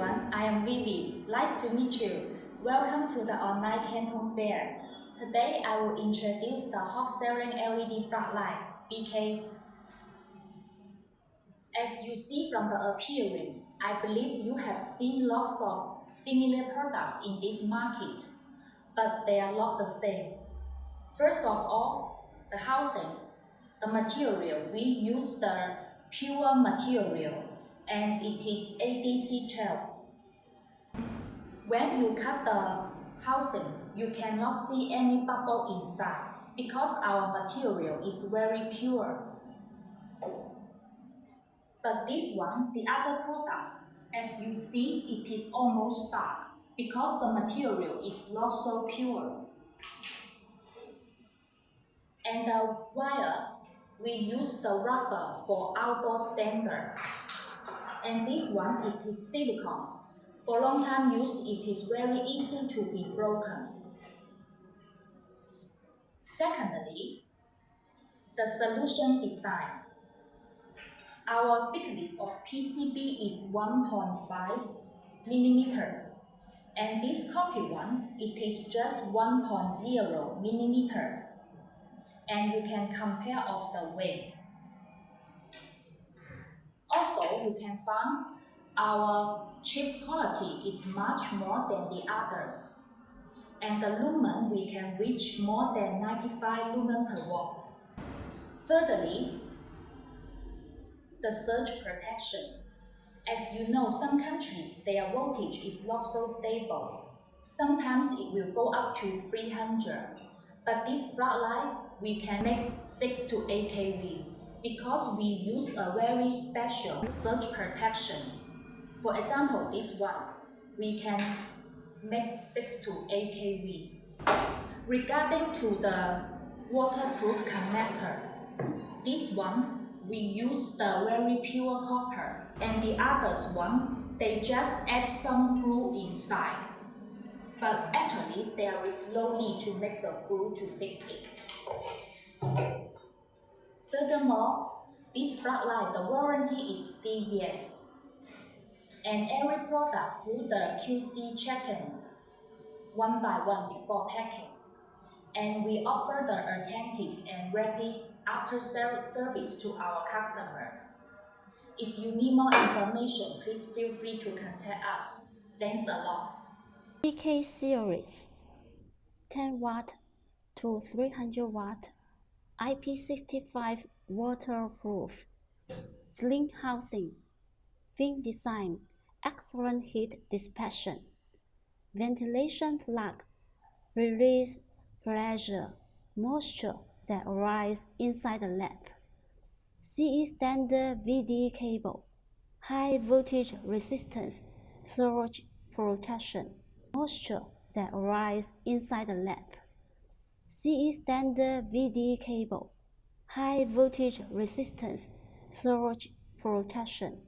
everyone, I am Vivi. Nice to meet you. Welcome to the online Canton Fair. Today I will introduce the hot-selling LED floodlight, BK. As you see from the appearance, I believe you have seen lots of similar products in this market, but they are not the same. First of all, the housing. The material, we use the pure material, and it is ADC12. When you cut the housing, you cannot see any bubble inside because our material is very pure. But this one, the other products, as you see, it is almost dark because the material is not so pure. And the wire, we use the rubber for outdoor standard. And this one, it is silicone. For long time use, it is very easy to be broken. Secondly, the solution design. Our thickness of PCB is 1.5 millimeters, and this copy one, it is just 1.0 millimeters. And you can compare of the weight. Also, you can find our chips quality is much more than the others. And the lumen, we can reach more than 95 lumen per watt. Thirdly, the surge protection. As you know, some countries, their voltage is not so stable. Sometimes it will go up to 300. But this floodlight, we can make 6 to 8 kV because we use a very special surge protection. For example, this one, we can make 6 to 8 kV. Regarding to the waterproof connector, this one, we use the very pure copper, and the others one, they just add some glue inside. But actually, there is no need to make the glue to fix it. Furthermore, this floodlight, the warranty is 3 years. And every product through the QC checking one by one before packing. And we offer the attentive and rapid after-sales service to our customers. If you need more information, please feel free to contact us. Thanks a lot. BK series 10 watt to 300 watt IP65 waterproof, slim housing, thin design, excellent heat dissipation, ventilation plug, release pressure, moisture that arises inside the lab, CE standard VDE cable, high voltage resistance, surge protection, moisture that arises inside the lab, CE standard VDE cable, high voltage resistance, surge protection.